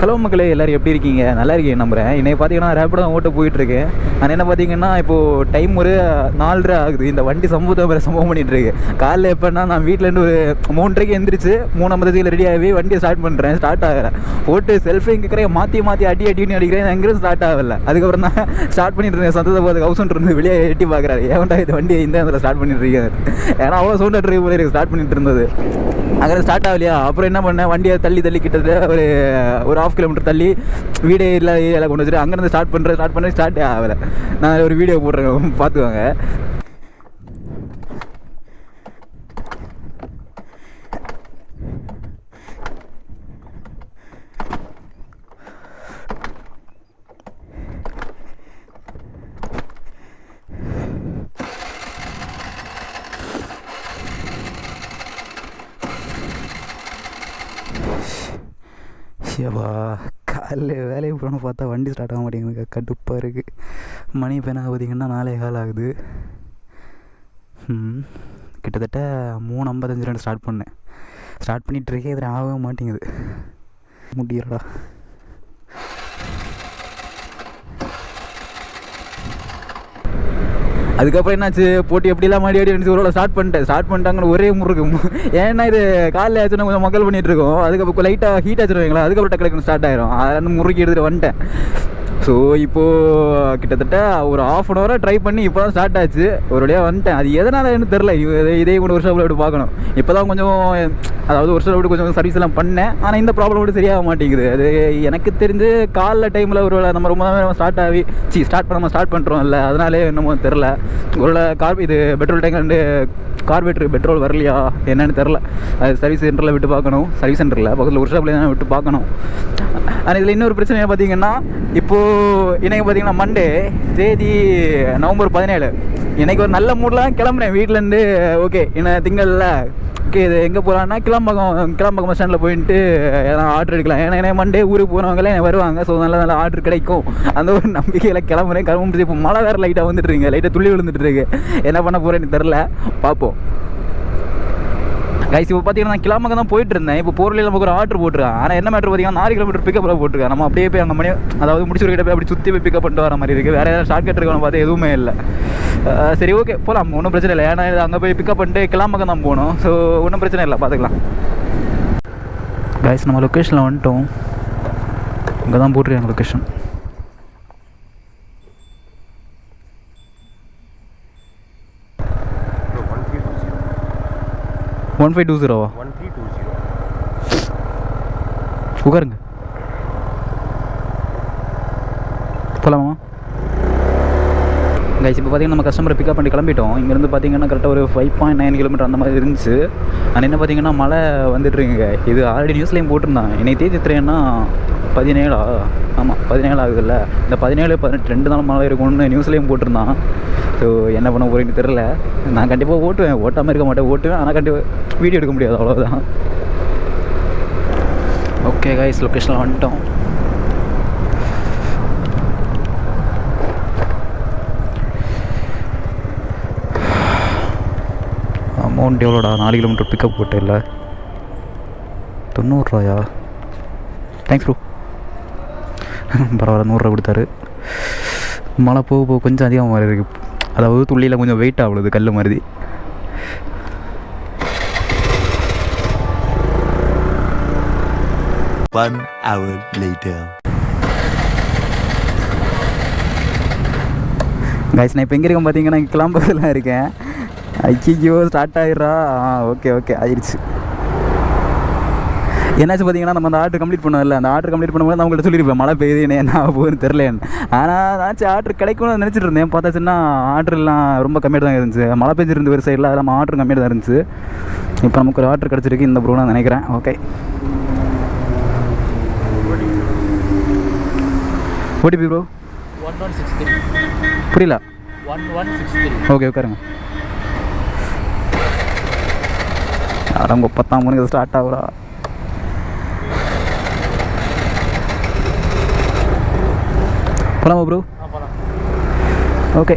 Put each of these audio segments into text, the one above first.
Hello மக்களே, எல்லோரும் எப்படி இருக்கீங்க? நல்லா இருக்கீங்க நம்புகிறேன். இன்றைக்கி பார்த்தீங்கன்னா ரேப்பிடோ ஓட்ட போயிட்டுருக்கு. ஆனால் என்ன பார்த்தீங்கன்னா இப்போது டைம் ஒரு 4:30 ஆகுது. இந்த வண்டி சம்பவம் பண்ணிகிட்ருக்கு. காலையில் எப்போன்னா நான் வீட்டிலேருந்து ஒரு 3:30 எழுந்திரிச்சு 3:50 ரெடி ஆகி வண்டியை ஸ்டார்ட் பண்ணுறேன். ஸ்டார்ட் ஆகிறேன், போட்டு செல்ஃபையும் கேட்குறேன், மாற்றி அடின்னு அடிக்கிறேன். எங்கேயும் ஸ்டார்ட் ஆகலை. அதுக்கப்புறம் தான் ஸ்டார்ட் பண்ணிட்டு இருந்தேன். சத்தத்தை பார்த்து ஹவுஸ் இருந்து வெளியே எட்டி பார்க்குறாரு, ஏன்டா இது வண்டியை இந்த இடத்துல ஸ்டார்ட் பண்ணிட்டு இருக்கேன். ஏன்னா அவ்வளோ சவுண்ட் ட்ரைவ் போல ஸ்டார்ட் பண்ணிட்டு இருந்தது. அங்கே ஸ்டார்ட் ஆகலையா? அப்புறம் என்ன பண்ணேன், வண்டியை தள்ளி கிட்டத்தட்ட ஒரு 1/2 கிலோமீட்டர் தள்ளி வீடே இல்லை கொண்டு வச்சுட்டு அங்கேருந்து ஸ்டார்ட் ஆகலை. நான் ஒரு வீடியோ போடுறேன், பார்த்துவாங்க. சிவா, காலையில் வேலைக்கு போகணும்னு பார்த்தா வண்டி ஸ்டார்ட் ஆக மாட்டேங்குது. கடுப்பாக இருக்குது. மணி இப்போ என்ன பார்த்தீங்கன்னா 4:15 ஆகுது. கிட்டத்தட்ட 3:55 ஸ்டார்ட் பண்ணிகிட்ருக்கேன். இது ஆகவே மாட்டேங்குது. முடியலடா. அதுக்கப்புறம் என்னாச்சு, போட்டி எப்படிலாம் மாடி ஒரு ஸ்டார்ட் பண்ணிட்டாங்கன்னு ஒரே முறுக்கு. ஏன்னா இது காலையில் ஆச்சுன்னா கொஞ்சம் மக்கள் பண்ணிகிட்டு இருக்கோம். அதுக்கப்புறம் லைட்டாக ஹீட் ஆச்சுருவீங்களா, அதுக்கப்புறம் டக்கு ஸ்டார்ட் ஆகிரும். அதெல்லாம் முறுக்கி எடுத்துகிட்டு வந்துட்டேன். ஸோ இப்போது கிட்டத்தட்ட ஒரு 1/2 hour ட்ரை பண்ணி இப்போ தான் ஸ்டார்ட் ஆச்சு. ஒரு வழியாக வந்துட்டேன். அது எதனாலன்னு தெரில. இதே கூட ஒரு ஷாப்பில் விட்டு பார்க்கணும். இப்போ தான் கொஞ்சம், அதாவது ஒரு ஷாப்பில் விட்டு கொஞ்சம் சர்வீஸ் எல்லாம் பண்ணேன். ஆனால் இந்த ப்ராப்ளம் மட்டும் சரியாக மாட்டேங்குது. அது எனக்கு தெரிஞ்சு காலைல டைமில் ஒரு வேளை நம்ம ரொம்ப ஸ்டார்ட் பண்ணுறோம் இல்லை, அதனாலே என்னமோ தெரில. ஒரு இது பெட்ரோல் டேங்க் ரெண்டு பெட்ரோல் வரலையா என்னன்னு தெரில. அது சர்வீஸ் சென்டரில் விட்டு பார்க்கணும். சர்வீஸ் சென்டரில் பக்கத்தில் ஒரு ஷாப்பில் தான் விட்டு பார்க்கணும். ஆனால் இதில் இன்னொரு பிரச்சனை பார்த்தீங்கன்னா, இப்போது இன்றைக்கி பார்த்தீங்கன்னா மண்டே தேதி நவம்பர் 17. இன்றைக்கி ஒரு நல்ல மூடலாம் கிளம்புறேன் வீட்டிலேருந்து. ஓகே, இன்னும் திங்களில் ஓகே, இது எங்கே போகலான்னா கிளம்பக்கம் பஸ் ஸ்டாண்டில் போயிட்டு ஏன்னா ஆர்டர் எடுக்கலாம். ஏன்னா மண்டே ஊருக்கு போகிறவங்களே வருவாங்க. ஸோ நல்ல ஆர்டர் கிடைக்கும் அந்த ஒரு நம்பிக்கையில் கிளம்புறேன். இப்போ மழை வேறு லைட்டாக வந்துட்டுருங்க, லைட்டாக துள்ளி விழுந்துட்டுருக்கு. என்ன பண்ண போகிறேன்னு தெரில, பார்ப்போம். கைஸ், இப்போ பார்த்தீங்கன்னா நான் கிளம்பக்கம் தான் போயிட்டு இருந்தேன். இப்போ போர்லையில் நமக்கு ஒரு ஆர்டர் போட்டுருக்கேன். ஆனால் என்ன மேட்ரு பார்த்தீங்கன்னா 4 கிலோமீட்டர் பிக்கப்பில் போட்டுருக்கேன். நம்ம அப்படியே போய் அங்கே அதாவது முடிச்சுக்கிட்ட போய் அப்படி சுற்றி போய் பிக்கப் பண்ணிட்டு வர மாதிரி இருக்குது. வேறு ஏதாவது ஷார்ட் கட் இருக்கணும் பார்த்தா எதுவுமே இல்லை. சரி, ஓகே போகலாம், ஒன்றும் பிரச்சனை இல்லை. ஏன்னா அங்கே போய் பிக்கப் பண்ணிட்டு கிளம்பக்கம் தான் போகணும். ஸோ ஒன்றும் பிரச்சனை இல்லை, பார்த்துக்கலாம். கைஸ், நம்ம லொக்கேஷனில் வந்துட்டோம். இங்கே தான் போட்டிருக்காங்க லொக்கேஷன். $1520 உட்காருங்க, போகலாமா? கைஸ், இப்போ பார்த்தீங்கன்னா நம்ம கஸ்டமரை பிக்கப் பண்ணி கிளம்பிட்டோம். இங்கேருந்து பார்த்தீங்கன்னா கரெக்டாக ஒரு 5.9 கிலோமீட்டர் அந்த மாதிரி இருந்துச்சு. ஆனால் என்ன பார்த்தீங்கன்னா மழை வந்துட்டுருக்குங்க. இது ஆல்ரெடி நியூஸ்லேயும் போட்டிருந்தான். இன்னைக்கு தேதி எத்தனைன்னா 17. ஆமாம், 17 ஆகுதுல்ல. இந்த 17, 18 2 நாள் மழை இருக்கும்னு நியூஸ்லேயும் போட்டிருந்தான். ஸோ என்ன பண்ண போகிறேன்னு தெரில. நான் கண்டிப்பாக ஓட்டாமல் இருக்க மாட்டேன், ஓட்டுவேன். ஆனால் கண்டிப்பாக வீடியோ எடுக்க முடியாது, அவ்வளோதான். ஓகே கைஸ், லொக்கேஷனில் வந்துட்டோம். அமௌண்ட் எவ்வளோடா? 4 கிலோமீட்டர் பிக்கப் போட்டு இல்லை, $90. Thanks bro. பரவாயில்ல, $100 கொடுத்தாரு. மழை போக கொஞ்சம் அதிகமாக மாதிரி இருக்குது. அதாவது துள்ளியில் கொஞ்சம் வெயிட் ஆகுது, கல் மாதிரி. One hour later. கைஸ், நான் இப்போ எங்கே இருக்கேன் பார்த்தீங்கன்னா கிளம்புறதுலாம் இருக்கேன். ஐயோ, ஸ்டார்ட் ஆகிடுறா. ஓகே ஆயிடுச்சு. என்னாச்சு பார்த்தீங்கன்னா, நம்ம அந்த ஆர்டர் கம்ப்ளீட் பண்ணோம்ல, அந்த ஆர்டர் கம்ப்ளீட் பண்ணும்போது நான் உங்கள்கிட்ட சொல்லியிருப்பேன் மழை பெய்யுது, என்ன போகுதுன்னு தெரிலன்னு. ஆனால் ஆச்சு ஆர்டர் கிடைக்கும்னு நினச்சிட்டு இருந்தேன். பார்த்தாச்சுன்னா ஆர்டர்லாம் ரொம்ப கம்மியாக தான் இருந்துச்சு. மழை பெஞ்சிருந்து ஒரு சைடில் அதெல்லாம் ஆர்டர் கம்மியாக தான் இருந்துச்சு. இப்போ நமக்கு ஒரு ஆர்டர் கிடச்சிருக்கு இந்த ப்ரோ, நான் நினைக்கிறேன். Okay, OTP bro 1163. புரியல? 1163. ஓகே, உட்காருங்க. அடங்க 10 மணிக்கு ஸ்டார்ட் ஆகுறா. போலாமா ப்ரோ? ஓகே.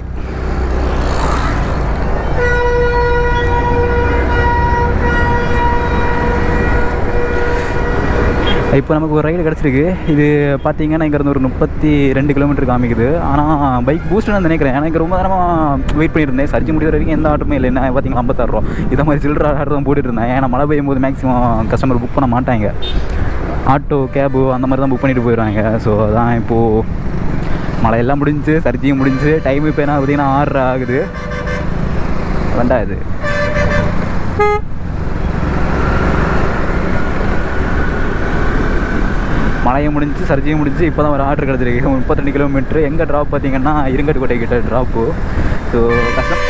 இப்போ நமக்கு ஒரு ரைடு கிடச்சிருக்கு. இது பார்த்தீங்கன்னா இங்கேருந்து ஒரு 32 கிலோமீட்டர் காமிக்குது. ஆனால் பைக் பூஸ்ட்னு நினைக்கிறேன். எனக்கு ரொம்ப நேரமாக வெயிட் பண்ணியிருந்தேன். சர்ஜி முடிகிற வரைக்கும் எந்த ஆர்டருமே இல்லை. என்ன பார்த்தீங்கன்னா 56 ரூபா இதை மாதிரி சில்லற ஆர்டர் தான் போட்டுட்டு இருந்தேன். ஏன்னா மழை பெய்யும் போது மேக்ஸிமம் கஸ்டமர் புக் பண்ண மாட்டாங்க. ஆட்டோ கேபு அந்த மாதிரி தான் புக் பண்ணிட்டு போயிடுவாங்க. ஸோ அதான் இப்போது மழையெல்லாம் முடிஞ்சு சர்ஜியும் முடிஞ்சு டைம் இப்போ என்ன பார்த்தீங்கன்னா 6 ஆகுது. வேண்டா இது மழையும் முடிஞ்சு சர்ஜியும் முடிஞ்சு இப்போ தான் ஒரு ஆர்டர் கிடச்சிருக்கு. 32 கிலோமீட்ரு. எங்கே ட்ராப் பார்த்தீங்கன்னா இருங்கட்டுக்கோட்டை கிட்ட ட்ராப்பு. ஸோ கஷ்டம்.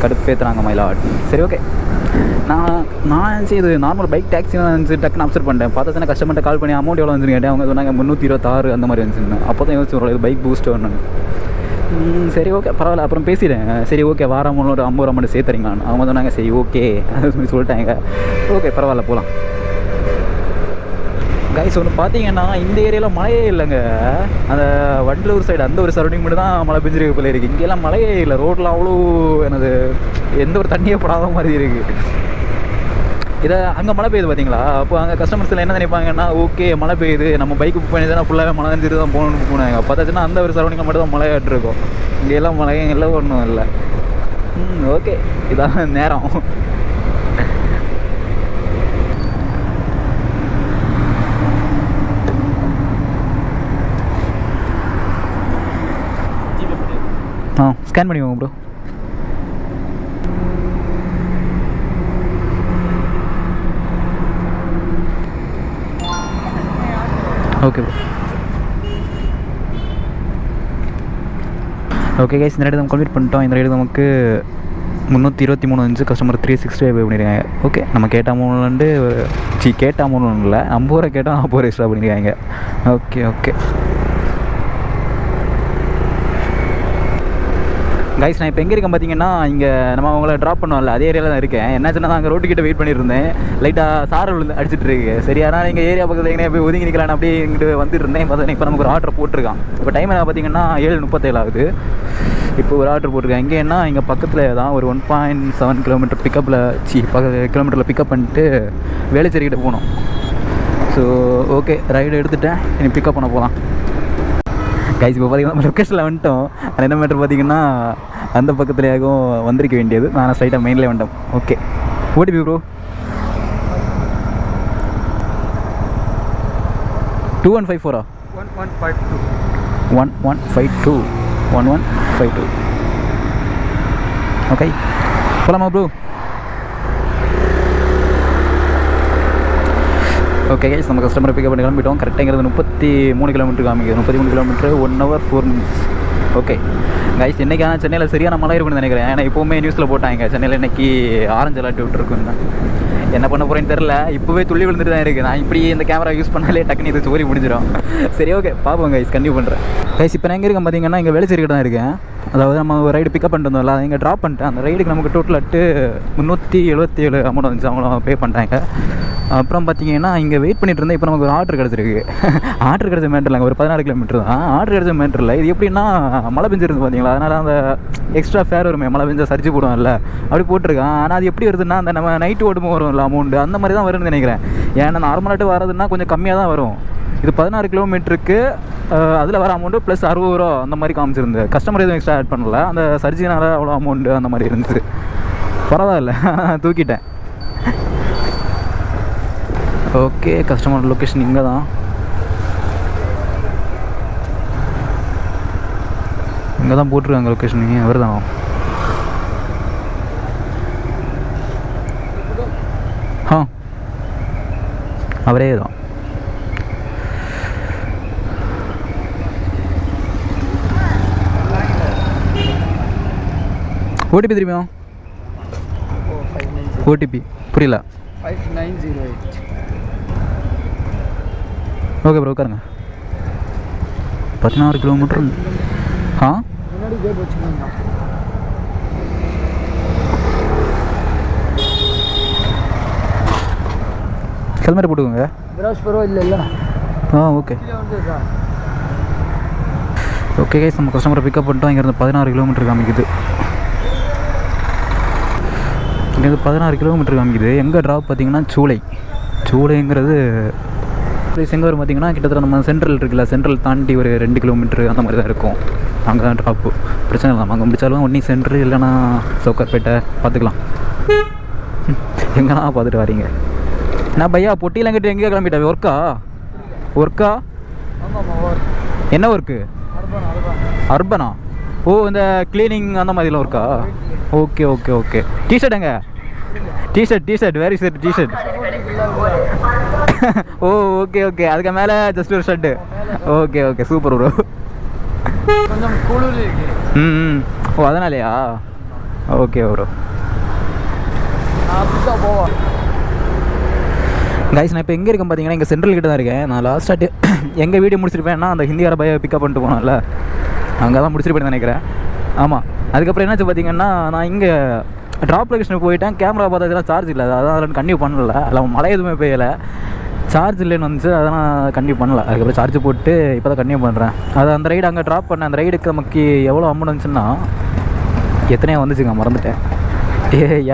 கடுப்பேற்றுறாங்க மயிலாட். சரி ஓகே. நான் சரி இது நார்மல் பைக் டாக்ஸி தான் இருந்துச்சு. டக்குன்னு அப்செட் பண்ணிட்டேன். பார்த்தா கஸ்டமர்கிட்ட கால் பண்ணி அமௌண்ட் எவ்வளோ வந்துன்னு கேட்டேன். அவங்க சொன்னாங்க 326 அந்த மாதிரி வந்துச்சுன்னு. அப்போ தான் யோசிச்சு இது பைக் பூஸ்ட் வரணுன்னு. சரி ஓகே பரவாயில்ல அப்புறம் பேசிட்டேன். சரி ஓகே வாரம் ஒரு 50 ரூபா மட்டும் சேர்த்துறீங்களான்னு. அவங்க சொன்னாங்க சரி ஓகே அது சொல்லிட்டாங்க. ஓகே பரவாயில்ல போகலாம். கைஸ் ஒன்று பார்த்தீங்கன்னா இந்த ஏரியாவில் மழையே இல்லைங்க. அந்த வண்டலூர் சைடு அந்த ஒரு சரௌண்டிங் மட்டும் தான் மழை பெஞ்சிருக்கு போல இருக்குது. இங்கெல்லாம் மழையே இல்லை. ரோட்டில் அவ்வளோ எனது எந்த ஒரு தண்ணியே படாத மாதிரி இருக்குது. இதை அங்கே மழை பெய்யுது பார்த்தீங்களா? அப்போ அங்கே கஸ்டமர்ஸில் என்ன நினைப்பாங்கன்னா ஓகே மழை பெய்யுது நம்ம பைக்கு புக் பண்ணி தான் ஃபுல்லாகவே மழை நினைச்சிட்டு தான் போகணுன்னு போனாங்க. பார்த்தாச்சுன்னா அந்த ஒரு சரௌண்டிங்கில் மட்டும் தான் மழையாட்டு இருக்கும். இங்கே எல்லாம் மழையும் எல்லாம் ஒன்றும் இல்லை. ஓகே இதான் நேரம். ஸ்கேன் பண்ணிக்கோங்க bro. Okay bro. Okay guys இந்த ரைடு நம்ம கம்ப்ளீட் பண்ணிட்டோம். இந்த ரைடு நமக்கு 323 வந்துச்சு. கஸ்டமர் 365 பே பண்ணியிருக்காங்க. ஓகே நம்ம கேட்ட அமௌண்ட்லேருந்து கேட்ட அமௌண்ட் இல்லை 50 ரூபா கேட்டால் 40 ரூபா எக்ஸ்ட்ரா பண்ணியிருக்காங்க. ஓகே ஓகே கைஸ் நான் இப்போ எங்கே இருக்கேன் பார்த்தீங்கன்னா இங்கே நம்ம அவங்கள ட்ராப் பண்ணுவோம்ல அதே ஏரியாவில் தான் இருக்கேன். என்னாச்சுன்னா நான் அங்கே ரோட்டுக்கிட்ட வெயிட் பண்ணியிருந்தேன். லைட்டாக சாரல் விழுந்து அடிச்சிட்டு இருக்கு. சரி ஆனால் எங்கள் ஏரியா பக்கத்தில் எங்கே போய் ஒதுங்கி நிற்கலான்னு அப்படியே இங்கிட்டு வந்துட்டு இருந்தேன். பார்த்தா இப்போ நமக்கு ஒரு ஆர்டர் போட்டிருக்கான். இப்போ டைம் என்ன பார்த்தீங்கன்னா 7:37 ஆகுது. இப்போ ஒரு ஆர்டர் போட்டிருக்கேன். எங்கேன்னா இங்கே பக்கத்தில் தான் ஒரு 1.7 கிலோமீட்டர் பிக்கப்பில் கிலோமீட்டரில் பிக்கப் பண்ணிட்டு வேலைச்சேரிக்கிட்ட போகணும். ஸோ ஓகே ரைடு எடுத்துகிட்டேன். இனி பிக்கப் பண்ண போகலாம். கைஸ் இப்போ பார்த்தீங்கன்னா நம்ம லொக்கேஷனில் வந்துட்டோம். அது என்ன மேட்டர் பார்த்தீங்கன்னா அந்த பக்கத்துலேயாகவும் வந்திருக்க வேண்டியது. நான் ஸ்ட்ரைட்டாக மெயின்லேயே வந்துட்டோம். Okay OTP bro 2154 1152 1152. ஓகே போகலாமா ப்ரோ? ஓகே கைஸ் நம்ம கஸ்டமரை பிக்கப் பண்ணி கிளம்பிட்டோம். கரெக்டாங்கிறது 33 கிலோமீட்டர் காமிக்குது. 33 kilometre 1 hour 4 minutes. Okay guys இன்றைக்கி ஆனால் சென்னையில் சரியான மழை இருக்குன்னு நினைக்கிறேன். ஏன்னா இப்போவுமே நியூஸில் போட்டாங்க சென்னையில் இன்றைக்கி ஆரஞ்சு அலர்ட் விட்டுருக்குன்னு. என்ன பண்ண போகிறேன்னு தெரில. இப்போவே துள்ளி விழுந்துட்டு தான் இருக்குது. நான் இப்படி இந்த கேமரா யூஸ் பண்ணாலே டக்குனு இது சோரி முடிஞ்சிடும். சரி ஓகே பார்ப்போம் கைஸ் கண்டினியூ பண்ணுறேன். கைஸ் இப்போ நான் எங்கே இருக்கேன் பார்த்தீங்கன்னா இங்கே வேலைச்சேரிக்கிட்ட தான் இருக்கேன். அதாவது நம்ம ஒரு ரைடு பிக்கப் பண்ணிட்டு வந்தோம்ல அதை இங்கே ட்ராப் பண்ணிட்டேன். அந்த ரைடுக்கு நமக்கு டோட்டல் 377 அமௌண்ட் வந்துச்சு. அவங்களும் பே பண்ணிட்டாங்க. அப்புறம் பார்த்தீங்கன்னா இங்கே வெயிட் பண்ணிட்டு இருந்தேன். இப்போ நமக்கு ஒரு ஆர்டர் கிடச்சிருக்கு. ஆர்டர் கிடச்ச மேட்டரில் அங்கே ஒரு 16 கிலோமீட்டர் தான் ஆர்டர் கிடச்ச மேட்டரில். இது எப்படின்னா மழை பெஞ்சிருந்து பார்த்தீங்களா? அதனால் அந்த எக்ஸ்ட்ரா ஃபேர் வருமே மழை பெஞ்சா சர்ஜி போடுவோம்ல அப்படி போட்டிருக்கான். ஆனால் அது எப்படி வருதுன்னா அந்த நம்ம நைட்டு ஓடுமோ வரும்ல அமௌண்ட் அந்த மாதிரி தான் வரும்னு நினைக்கிறேன். ஏன்னா நார்மலாட்டு வரதுன்னா கொஞ்சம் கம்மியாக தான் வரும். இது 16 கிலோமீட்டருக்கு அதில் வர அமௌண்ட்டு ப்ளஸ் 60 ரூபா அந்த மாதிரி காமிச்சிருந்து. கஸ்டமர் எதுவும் எக்ஸ்ட்ரா ஆட் பண்ணல. அந்த சர்ஜினால் அவ்வளோ அமௌண்ட்டு அந்த மாதிரி இருந்துச்சு. பரவாயில்ல தூக்கிட்டேன். ஓகே கஸ்டமர் லொக்கேஷன் இங்கே தான். இங்கே தான் போட்டிருக்காங்க லொக்கேஷன். நீங்கள் அவர் தான் அவரே தான். ஓடிபி தெரியுமா? ஓடிபி புரியல. 5908. ஓகே ப்ரோ உட்காருங்க. 16 கிலோமீட்டர். முன்னாடி கேட் வச்சுக்கோங்க. ஹெல்மெட் போட்டுக்கோங்க. பிராஸ் பரவா இல்லை. ஓகே ஓகே கைஸ் நம்ம கஸ்டமரை பிக்கப் பண்ணிட்டோம். இங்கேருந்து 16 கிலோமீட்டர் காமிக்குது. இங்கேருந்து 16 கிலோமீட்டர் காமிக்குது. எங்கே ட்ராப் பார்த்தீங்கன்னா சூளைங்கிறது ப்ளேஸ் எங்கே வரும் பார்த்தீங்கன்னா கிட்டத்தட்ட நம்ம சென்ட்ரல் இருக்குல்ல, சென்ட்ரல் தாண்டி ஒரு 2 கிலோமீட்டர் அந்த மாதிரி தான் இருக்கும். அங்கே தான் ட்ராப்பு. பிரச்சனை இல்லை, நம்ம அங்கே முடிச்சாலும் ஒன்றி சென்ட்ரு இல்லைனா சவுக்கார்பேட்டை பார்த்துக்கலாம். எங்கன்னா பார்த்துட்டு வரீங்க. நான் பையா பொட்டிலாம் கட்டி எங்கேயா கிளம்பிட்டேன்? ஒர்க்கா என்ன ஒர்க்கு? அர்பனா? ஓ, இந்த கிளீனிங் அந்த மாதிரிலாம் ஒர்க்கா? Okay okay okay. டிஷர்ட் எங்க? T shirt very sir T shirt. Oh okay okay. அதுக்கு மேலே ஜஸ்ட் ஒரு shirt. Okay okay super bro. கொஞ்சம் குளிர் இருக்கு. ஓ அதனாலயா? Okay bro. போவேன் கைஸ். நான் இப்போ எங்கே இருக்கேன் பார்த்தீங்கன்னா இங்கே சென்ட்ரல் கிட்ட தான் இருக்கேன். நான் லாஸ்ட்டாக எங்கள் வீடியோ முடிச்சிருப்பேன்னா அந்த ஹிந்திக்கார பையை பிக்கப் பண்ணிட்டு போனோம்ல, அங்கே தான் முடிச்சிருப்பேன்னு நினைக்கிறேன். ஆமாம். அதுக்கப்புறம் என்னாச்சு பார்த்தீங்கன்னா நான் இங்கே ட்ராப் லொகேஷனுக்கு போயிட்டேன். கேமரா பார்த்ததுலாம் சார்ஜ் இல்லை, அதான் அதில் கன்டினியூ பண்ணல. அதில் மழை எதுவுமே பெய்யலை, சார்ஜ் இல்லைன்னு வந்துச்சு, அதெல்லாம் கன்டினியூ பண்ணல. அதுக்கப்புறம் சார்ஜ் போட்டு இப்போ தான் கன்டினியூ பண்ணுறேன். அது அந்த ரைடு அங்கே ட்ராப் பண்ணேன். அந்த ரைடுக்கு நமக்கு எவ்வளோ அமௌண்ட் வந்துச்சுன்னா எத்தனையோ வந்துச்சுங்க, மறந்துட்டேன்.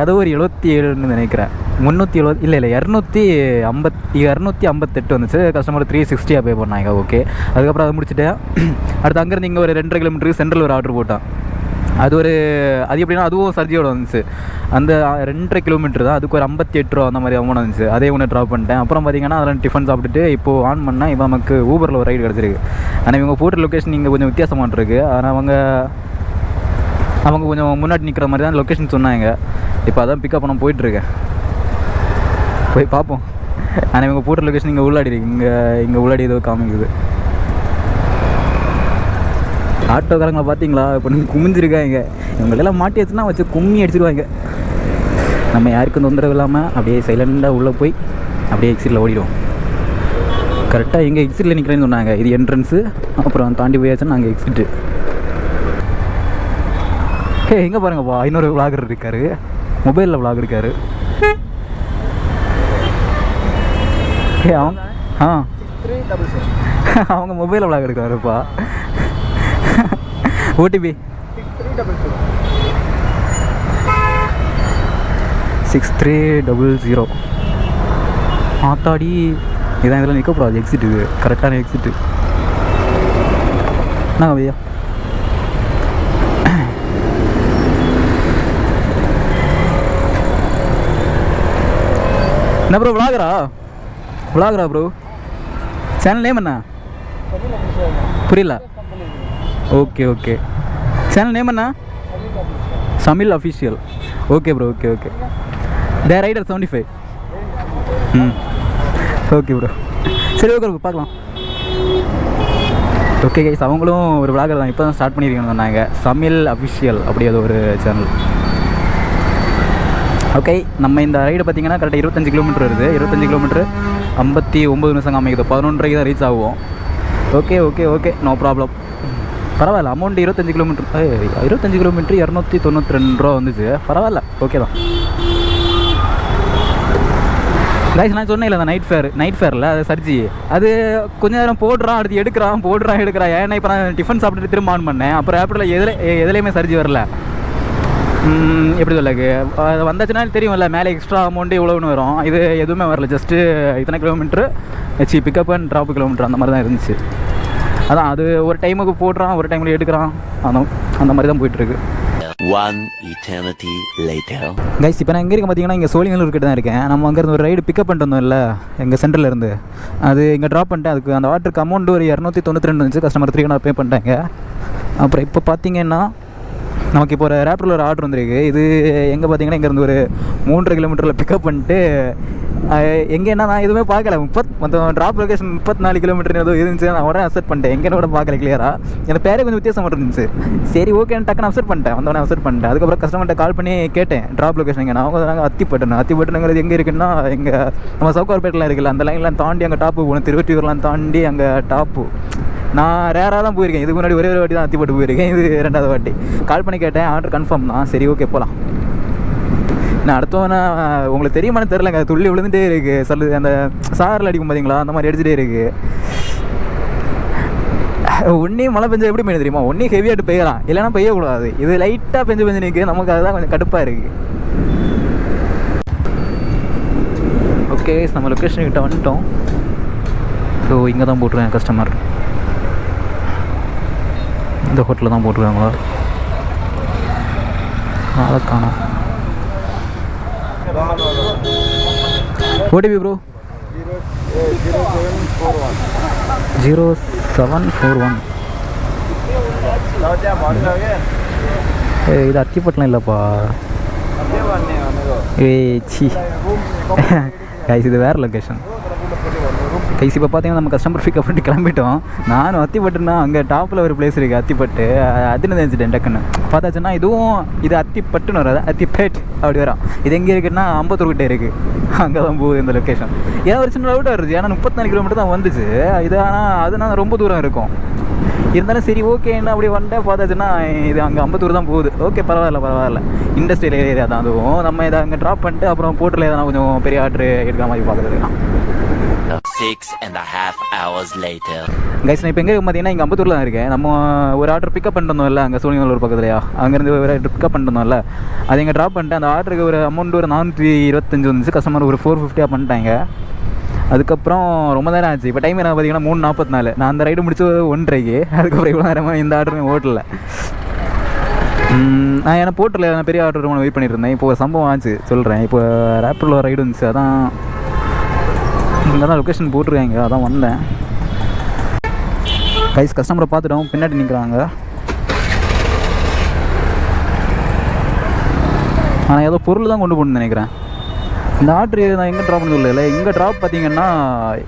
ஏதோ ஒரு 77ன்னு நினைக்கிறேன். 370 இல்லை 258 வந்துச்சு. கஸ்டமர் 360 பே பண்ணாங்க. ஓகே. அதுக்கப்புறம் அதை முடிச்சுட்டேன். அடுத்து அங்கேருந்து இங்கே ஒரு 2.5 கிலோமீட்டருக்கு சென்ட்ரல் ஒரு ஆர்டர் போட்டேன். அது எப்படின்னா அதுவும் சர்ஜியோட வந்துச்சு. அந்த 2.5 கிலோமீட்டர் தான், அதுக்கு ஒரு 58 ரூபா அந்த மாதிரி அமௌண்ட் வந்துச்சு. அதே ஒன்று ட்ராப் பண்ணிட்டேன். அப்புறம் பார்த்தீங்கன்னா அதெல்லாம் டிஃபன் சாப்பிட்டுட்டு இப்போது ஆன் பண்ணால் இப்போ நமக்கு ஊபரில் ஒரு ரைடு கிடச்சிருக்கு. ஆனால் இவங்க போட்ட லொக்கேஷன் இங்கே கொஞ்சம் வித்தியாசமாக இருக்குது. ஆனால் அவங்க கொஞ்சம் முன்னாடி நிற்கிற மாதிரி தான் லொக்கேஷன் சொன்னாங்க. இப்போ அதான் பிக்கப் பண்ண போயிட்டுருக்கேன், போய் பார்ப்போம். ஆனால் இவங்க போட்ட லொக்கேஷன் இங்கே உள்ளாடி இருக்கு. இங்கே உள்ளாடி ஏதோ காமிக்குது. ஆட்டோக்காரங்களை பார்த்தீங்களா? இப்போ நீங்கள் குமிஞ்சிருக்காங்க. இவங்களெல்லாம் மாட்டி வச்சுன்னா வச்சு கும்மி அடிச்சிருவாங்க. நம்ம யாருக்கும் தொந்தரவு இல்லாமல் அப்படியே சைலண்டாக உள்ளே போய் அப்படியே எக்ஸிட்டில் ஓடிடுவோம். கரெக்டாக எங்கள் எக்ஸிட்டில் நிற்கிறேன்னு சொன்னாங்க. இது என்ட்ரன்ஸு, அப்புறம் தாண்டி போயாச்சுன்னா நாங்கள் எக்ஸிட்டு. எங்கே பாருங்கப்பா, இன்னொரு விளாகர் இருக்கார், மொபைலில் விளாக் இருக்கார். அவங்க மொபைலில் விளாக் எடுக்கிறாருப்பா. ஓடிபி 6300. ஆத்தாடி, இதான் இதில் நிற்கக்கூடாது. எக்ஸிட், இது கரெக்டான எக்ஸிட்டு. நாங்கள் ஐயா என்ன ப்ரோ? விளாகரா ப்ரோ? சேனல் நேம் என்ன? புரியல. Okay okay. சேனல் நேம் என்ன? Chamil official. Okay bro. Okay. டே ரைடர் 75. Okay bro. சரி ஓகே ப்ரோ, பார்க்கலாம். ஓகே கைஸ், அவங்களும் ஒரு விளாகர் தான், இப்போ தான் ஸ்டார்ட் பண்ணியிருக்கேன்னு சொன்னாங்க. சமில் அஃபிஷியல் அப்படி அது ஒரு சேனல். ஓகே. நம்ம இந்த ரைடு பார்த்திங்கன்னா கரெக்டாக 25 கிலோமீட்டர் வருது. 25 கிலோமீட்டர் 59 நிமிஷம் காமிக்குது. 11:30 தான் ரீச் ஆகும். Okay no problem. பரவாயில்ல. அமௌண்ட் 25 கிலோமீட்டர் 292 ரூபா வந்துச்சு. பரவாயில்ல, ஓகே தான். கைஸ், நான் சொன்னேன் இல்லை, அந்த நைட் ஃபேரில் அது சர்ஜி, அது கொஞ்ச நேரம் போடுறான், அடுத்து எடுக்கிறான். ஏன்னா இப்போ நான் டிஃபன் சாப்பிட்டுட்டு திரும்ப ஆன் பண்ணேன். அப்புறம் ஆப்பில் எதுலேயுமே சர்ஜி வரல. எப்படி சொல்லுங்க, அது வந்தாச்சுன்னா தெரியும்ல, மேலே எக்ஸ்ட்ரா அமௌண்ட்டு இவ்வளோன்னு வரும். இது எதுவுமே வரல. ஜஸ்ட்டு இத்தனை kilometre pickup and drop kilometre அந்த மாதிரி தான் இருந்துச்சு. அதான் அது ஒரு டைமுக்கு போடுறான், ஒரு டைமில் எடுக்கிறான், அந்த மாதிரி தான் போயிட்டுருக்கு. One eternity later. கைஸ், இப்போ நான் எங்கே இருக்கேன் பார்த்தீங்கன்னா இங்கே சோழிங்கநல்லூர் கிட்ட தான் இருக்கேன். நம்ம அங்கேருந்து ஒரு ரைடு பிக்கப் பண்ணிட்டு வந்தோம் இல்லை, எங்கள் சென்டரில் இருந்து. அது இங்கே ட்ராப் பண்ணிட்டேன். அதுக்கு அந்த வாட்டருக்கு அமௌண்ட் ஒரு 292 இருந்துச்சு. கஸ்டமர் 300 பே பண்ணிட்டாங்க. அப்புறம் இப்போ பார்த்தீங்கன்னா நமக்கு இப்போ ஒரு ரேப்பில் ஒரு ஆர்டர் வந்துருக்கு. இது எங்கே பார்த்தீங்கன்னா இங்கேருந்து ஒரு 3.5 கிலோமீட்டரில் பிக்கப் பண்ணிட்டு எங்கேன்னா நான் எதுவுமே பார்க்கல. மொத்தம் ட்ராப் லொக்கேஷன் 34 கிலோமீட்டர் ஏதோ இருந்துச்சு. நான் உடனே அப்செட் பண்ணிட்டேன். எங்கேன்னு கூட பார்க்கல கிளியராக. எனக்கு பேரே கொஞ்சம் வித்தியாசமாக இருந்துச்சு. சரி ஓகேன்னு டக்குன்னு அப்செட் பண்ணிட்டேன். வந்தோடனே அப்செட் பண்ணிட்டேன். அதுக்கப்புறம் கஸ்டமர்கிட்ட கால் பண்ணி கேட்டேன் ட்ராப் லொக்கேஷன் எங்கே. அவங்க நாங்கள் அத்திப்பட்டுங்கிறது எங்கே இருக்குன்னா, எங்கே நம்ம சவுக்கார்பேட்டில் இருக்குல்ல, அந்த லைன்லாம் தாண்டி அங்கே டாப்பு போகணும். திருவொற்றியூர்லாம் தாண்டி அங்கே டாப்பு. நான் ரேராக தான் போயிருக்கேன். இதுக்கு முன்னாடி ஒரே ஒரு வாட்டி தான் அத்திப்பட்டு போயிருக்கேன். இது 2வது வாட்டி. கால் பண்ணி கேட்டேன். ஆர்டர் கன்ஃபார்ம் தான். சரி ஓகே போகலாம். நான் அடுத்தவனா உங்களுக்கு தெரியுமான்னு தெரிலங்க, துள்ளி விழுந்துட்டே இருக்குது. அந்த சாரில் அடிக்கும் பார்த்தீங்களா, அந்த மாதிரி அடிச்சுட்டே இருக்குது. ஒன்றே மழை பெஞ்சா எப்படி பெய்யும் தெரியுமா? ஒன்றே ஹெவியாகிட்டு பெய்யலாம், இல்லைனா பெய்யக்கூடாது. இது லைட்டாக பெஞ்சு நிற்குது. நமக்கு அதுதான் கொஞ்சம் கடுப்பாக இருக்குது. ஓகே நம்ம லொக்கேஷன் கிட்ட வந்துட்டோம். ஸோ இங்கே தான் போட்டிருக்காங்க கஸ்டமர். இந்த ஹோட்டலில் தான் போட்டிருக்காங்களா? அதை காணோம். OTP bro 0741. இது அத்திப்பட்டலாம் இல்லைப்பா. சி கைஸ் இது வேறு லொக்கேஷன். கைஸ் இப்போ பார்த்தீங்கன்னா நம்ம கஸ்டமர் பிக்கப் பண்ணிட்டு கிளம்பிட்டோம். நானும் அத்திப்பட்டுனா அங்கே டாப்பில் ஒரு பிளேஸ் இருக்குது அத்திப்பட்டு, அதுன்னு தெரிஞ்சுட்டேன் டக்குன்னு. பார்த்தாச்சுன்னா இதுவும் இது அத்திப்பட்டுன்னு வராது, அத்திப்பேட் அப்படி வரும். இது எங்கே இருக்குன்னா அம்பத்தூர்கிட்ட இருக்குது. அங்கே தான் போகுது இந்த லொக்கேஷன். ஏன் ஒரு சின்ன டவுட்டாக இருந்துச்சு, ஏன்னா 34 கிலோமீட்டர் தான் வந்துச்சு இது. ஆனால் அதுனா ரொம்ப தூரம் இருக்கும். இருந்தாலும் சரி ஓகே என்ன அப்படி வந்துட்டேன். பார்த்தாச்சுன்னா இது அங்கே அம்பத்தூர் தான் போகுது. ஓகே பரவாயில்ல. இண்டஸ்ட்ரியல் ஏரியா தான் அதுவும். நம்ம இதை அங்கே ட்ராப் பண்ணிட்டு அப்புறம் போட்டில் எதனா கொஞ்சம் பெரிய ஆர்டர் எடுக்கிற மாதிரி பார்க்குறதுலாம். 6.5 hours later. கைஸ் நான் இப்போ எங்கே பார்த்தீங்கன்னா இங்கே அம்பத்தூரில் தான் இருக்கேன். நம்ம ஒரு ஆர்டர் பிக்கப் பண்ணிட்டோம்ல அங்கே சோழிங்கநல்லூர் பக்கத்துலையா, அங்கேருந்து ஒரு ஆர்டர் பிக்கப் பண்ணிட்டோம்ல, அதை இங்கே ட்ராப் பண்ணிட்டு அந்த ஆர்டருக்கு ஒரு அமௌண்ட் ஒரு 425 வந்துச்சு. கஸ்டமர் ஒரு 450 பண்ணிட்டாங்க. அதுக்கப்புறம் ரொம்ப நேரம் ஆச்சு. இப்போ டைம் என்ன பார்த்தீங்கன்னா 3:44. நான் அந்த ரைடு முடிச்சு 1:30. அதுக்கப்புறம் இவ்வளோ நேரமாக இந்த ஆர்டரும் ஓட்டல. நான் என்ன போட்டில் நான் பெரிய ஆர்டர் வெயிட் பண்ணிட்டு இருந்தேன். இப்போ ஒரு சம்பவம் ஆச்சு சொல்கிறேன். இப்போ ரேப்பிடில் ரைடு வந்துச்சு. அதான் இங்கே தான் லொக்கேஷன் போட்டிருக்காங்க, அதான் வந்தேன். கைஸ் கஸ்டமரை பார்த்துட்டோம், பின்னாடி நிற்கிறாங்க. ஆனால் ஏதோ பொருள் தான் கொண்டு போகணுன்னு நினைக்கிறேன். இந்த ஆர்டர் நான் எங்கே ட்ராப் பண்ண சொல்லலை. எங்கே ட்ராப் பார்த்தீங்கன்னா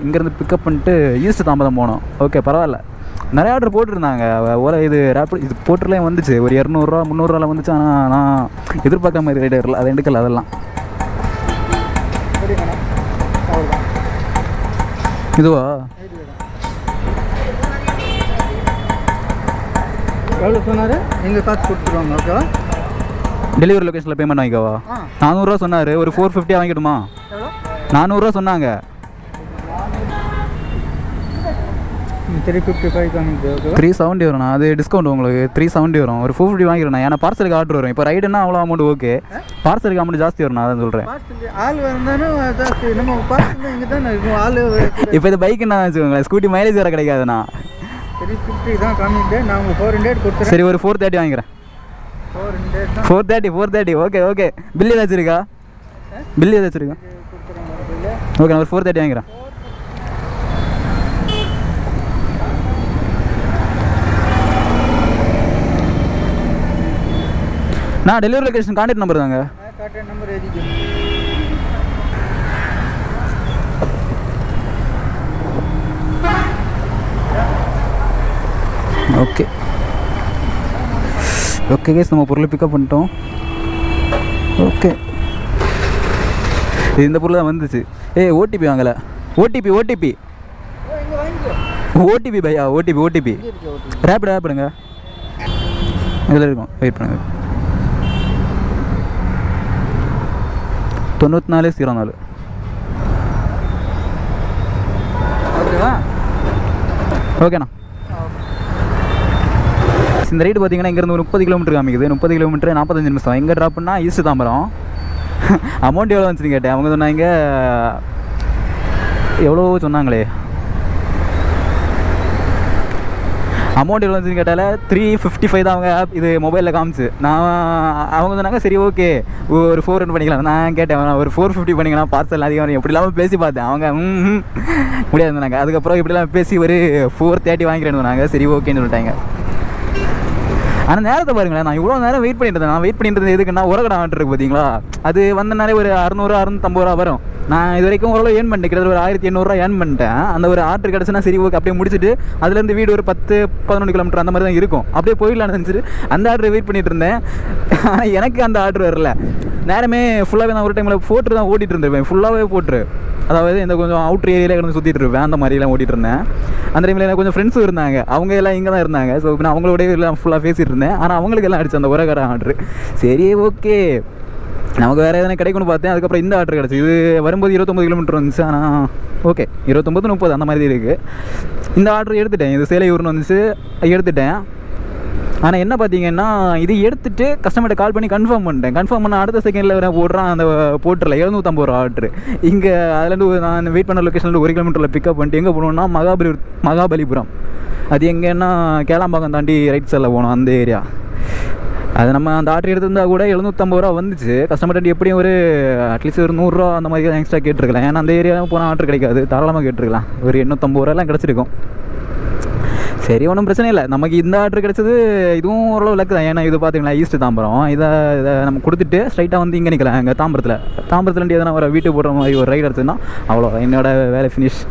இங்கேருந்து பிக்கப் பண்ணிட்டு ஈஸ்ட் தாம்பரம் போனோம். ஓகே பரவாயில்ல. நிறைய ஆர்டர் போட்டிருந்தாங்க. இது ரேப்பிட் இது போட்டுலேயும் வந்துச்சு. ஒரு 200 300 வந்துச்சு. ஆனால் நான் எதிர்பார்க்காம மாதிரி ரைடு வரல, அதை எடுக்கல. அதெல்லாம் இதுவா எவ்வளோ சொன்னார்? எங்கள் காசு கொடுத்துருவாங்க. ஓகேவா? டெலிவரி லொக்கேஷனில் பேமெண்ட் வாங்கிக்கவா? 400 சொன்னார். ஒரு 450 வாங்கிடுமா? 400 சொன்னாங்க. 370 வரும். அது டிஸ்கவுண்ட் உங்களுக்கு 370 வரும். ஒரு 450 வாங்கிடுறேன். ஏன்னா பார்சலுக்கு ஆர்டர் வரும். இப்போ ரைடுன்னா அவ்வளோ அமௌண்ட் ஓகே. பார்சலுக்கு அமௌண்ட் ஜாஸ்தி வரும். நான் அதான் சொல்கிறேன். இப்போ இது பைக்குன்னா வச்சுக்கோங்களேன், ஸ்கூட்டி மைலேஜ் வேறு கிடைக்காதுண்ணா. சரி ஒரு 430 வாங்கிக்கிறேன். 430 ஓகே. பில்லு ஏதாச்சும் இருக்கா? ஓகே நான் ஒரு 430 வாங்கிக்கிறேன். நான் டெலிவரி லொகேஷன் கான்டாக்ட் நம்பர் தாங்க. ஓகே கேஸ் நம்ம பொருளை பிக்கப் பண்ணிட்டோம். ஓகே இந்த பொருள் தான் வந்துச்சு. ஓடிபி வாங்கலை. ஓடிபி பையா. ஓடிபி ரேப்பிடுங்க. இதில் இருக்கும், வெயிட் பண்ணுங்க. 9404. ஓகேண்ணா. இந்த ரைடு பார்த்தீங்கன்னா இங்கேருந்து ஒரு 30 கிலோமீட்டர் காமிக்குது. 30 கிலோமீட்டர் 45 நிமிஷம். எங்கே ட்ராப் பண்ணால் ஈஸ்ட் தாம்பரம். அமௌண்ட் எவ்வளோ வந்துச்சுன்னு கேட்டேன். அவங்க சொன்னாங்க எவ்வளோ சொன்னாங்களே. அமௌண்ட் எவ்வளோ வந்துச்சுன்னு கேட்டால 355 தான் அவங்க இது மொபைலில் காமிச்சு. அவங்க சொன்னாங்க சரி ஓகே ஒரு 400 பண்ணிக்கலாம். நான் கேட்டேன் ஒரு 450 பண்ணிக்கலாம், பார்சல் அதிகம் எப்படி இல்லாமல் பேசி பார்த்தேன். அவங்க முடியாது சொன்னாங்க. அதுக்கப்புறம் இப்படி இல்லாமல் பேசி ஒரு 430 வாங்கிக்கிறேன்னு சொன்னாங்க. சரி ஓகேன்னு சொல்லிட்டாங்க. ஆனால் நேரத்தை பாருங்களேன், நான் இவ்வளோ நேரம் வெயிட் பண்ணிட்டு இருந்தேன். நான் வெயிட் பண்ணிட்டு இருந்தது எதுக்குன்னா உரக்கடை ஆர்டர் இருக்குது பார்த்தீங்களா, அது வந்தனாலே ஒரு 600 650 வரும். நான் இது வரைக்கும் ஓரளவு ஏர்ன் பண்ணிட்டேன். கிட்டத்தட்ட ஒரு 1800 ஏர்ன் பண்ணிட்டேன். அந்த ஒரு ஆர்டர் கிடச்சுன்னா சரி ஓகே அப்படியே முடிச்சுட்டு அதுலேருந்து வீடு ஒரு 10-11 கிலோமீட்டர் அந்த மாதிரி தான் இருக்கும். அப்படியே போயிடலான்னு நினச்சிட்டு அந்த ஆர்டர் வெயிட் பண்ணிட்டு இருந்தேன். ஆனால் எனக்கு அந்த ஆர்டர் வரல. நேரமே ஃபுல்லாகவே நான் ஒரு டைமில் போட்டு தான் ஓட்டிகிட்டு இருந்திருப்பேன். ஃபுல்லாகவே போட்டுரு, அதாவது இந்த கொஞ்சம் அவுட்ரு ஏரியாவில் கிடந்து சுற்றிட்டு இருப்பேன். அந்த மாதிரிலாம் ஓட்டிகிட்டு இருந்தேன். அந்த டைமில் எனக்கு கொஞ்சம் ஃப்ரெண்ட்ஸும் இருந்தாங்க. அவங்க எல்லாம் இங்கே தான் இருந்தாங்க. ஸோ நான் அவங்களோடய எல்லாம் ஃபுல்லாக பேசிகிட்டு இருந்தேன். ஆனால் அவங்களுக்கு எல்லாம் அடிச்சு அந்த உரக்கடை ஆர்டர். சரி ஓகே நமக்கு வேறு எதனா கிடைக்கும்னு பார்த்தேன். அதுக்கப்புறம் இந்த ஆர்டர் கிடச்சி. இது வரும்போது 29 கிலோமீட்டர் வந்துச்சு. ஆனால் ஓகே 29-30 அந்த மாதிரி இருக்குது. இந்த ஆர்டர் எடுத்துட்டேன். இது சேலையூர்னு வந்துச்சு, எடுத்துட்டேன். ஆனால் என்ன பார்த்தீங்கன்னா இது எடுத்துகிட்டு கஸ்டமர்கிட்ட கால் பண்ணி கன்ஃபார்ம் பண்ணிட்டேன். கன்ஃபார்ம் பண்ண அடுத்த செகண்டில் போடுறான் அந்த போர்ட்டரில் 750 ரூபா ஆர்டரு. இங்கே அதுலேருந்து நான் வெயிட் பண்ண லொக்கேஷனில் 1 கிலோமீட்டரில் பிக்கப் பண்ணிட்டு எங்கே போகணுன்னா மகாபலிபுரம். அது எங்கன்னா கேளாம்பாக்கம் தாண்டி ரைட் சைடில் போகணும், அந்த ஏரியா. அது நம்ம அந்த ஆர்டர் எடுத்திருந்தால் கூட 750 ரூபா வந்துச்சு. கஸ்டமர்கிட்ட எப்படியும் ஒரு அட்லீஸ்ட் ஒரு 100 ரூபா அந்த மாதிரி எக்ஸ்ட்ரா கேட்டிருக்கலாம். ஏன்னா அந்த ஏரியாவில் போனால் ஆர்டர் கிடைக்காது, தாராளமாக கேட்டிருக்கலாம். ஒரு 850 ரூபாலாம் கிடச்சிருக்கும். சரி, ஒன்றும் பிரச்சனை இல்லை. நமக்கு இந்த ஆர்டர் கிடச்சது இதுவும் ஓரளவு லக்கு தான். ஏன்னா இது பார்த்தீங்களா ஈஸ்ட் தாம்பரம். இதை நம்ம கொடுத்துட்டு ஸ்ட்ரைட்டாக வந்து இங்கே நிற்கலாம். எங்கள் தாம்பரத்துலேருந்து எதனா ஒரு வீட்டுக்கு போடுற மாதிரி ஒரு ரைடு எடுத்துன்னா அவ்வளோ என்னோட வேலை ஃபினிஷ்.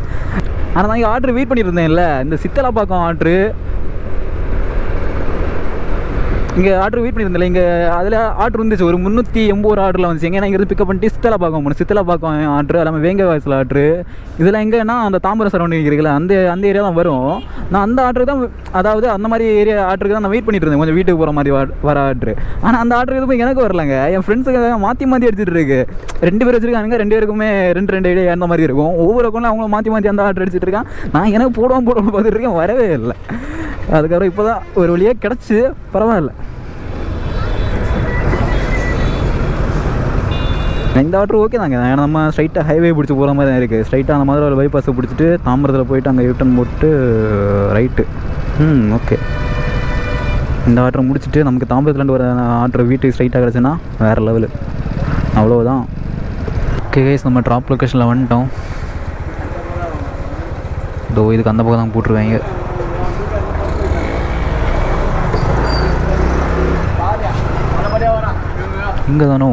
ஆனால் நான் இங்கே ஆர்டர் வெயிட் பண்ணியிருந்தேன். இல்லை, இந்த சித்தலாப்பாக்கம் ஆர்டரு இங்கே ஆர்டர் வெயிட் பண்ணியிருந்தில்ல, இங்கே அதில் ஆர்டர் வந்துச்சு. ஒரு 380 ஆர்டரில் வந்துச்சு. எங்கே இங்கேருந்து பிக்கப் பண்ணிட்டு சித்தலாப்பாக்கம் போகணும். சித்தலாப்பாக்கம் ஆர்டர் எல்லாமே வேங்க வாய்ஸில் ஆர்டரு. இதெல்லாம் எங்கன்னா அந்த தாம்பரம் சரௌண்டிங் இருக்குல்ல, அந்த ஏரியா தான் வரும். நான் அந்த ஆர்டருக்கு தான், அதாவது அந்த மாதிரி ஏரியா ஆர்டருக்கு தான் நான் வெயிட் பண்ணிட்டு இருந்தேன், கொஞ்சம் வீட்டுக்கு போகிற மாதிரி வர ஆர்டரு. ஆனால் அந்த ஆர்டர் எதுவும் எனக்கு வரலங்க. என் ஃப்ரெண்ட்ஸுக்கு மாற்றி எடுத்துகிட்டு இருக்கு. 2 பேர் வச்சுருக்காங்க, 2 பேருக்குமே 2 ஐடியா அந்த மாதிரி இருக்கும். ஒவ்வொரு அக்கௌண்ட்ல அவங்க மாற்றி அந்த ஆர்டர் எடுத்துகிட்டு இருக்கான். நான் எனக்கு போடுவோம் பார்த்துட்டு இருக்கேன், வரவே இல்லை. அதுக்கப்புறம் இப்போ தான் ஒரு வழியாக கிடச்சி, பரவாயில்ல. இந்த ஆர்டர் ஓகே தாங்க. ஏன்னா நம்ம ஸ்ட்ரைட்டாக ஹைவே பிடிச்சி போகிற மாதிரி தான் இருக்குது. ஸ்ட்ரைட்டாக அந்த மாதிரி ஒரு பைபாஸை பிடிச்சிட்டு தாம்பரத்தில் போயிட்டு அங்கே யூட்டன் போட்டு ரைட்டு. ஓகே, இந்த ஆர்டரை முடிச்சுட்டு நமக்கு தாம்பரத்துலேருந்து ஒரு ஆர்டர் வீட்டுக்கு ஸ்ட்ரைட்டாக கிடச்சுன்னா வேறு லெவலு. அவ்வளோதான். ஓகே கைஸ், நம்ம ட்ராப் லொக்கேஷனில் வந்துட்டோம். இதோ இதுக்கு அந்த பக்கம் தான் போட்டுருவாங்க. இங்கே தானோ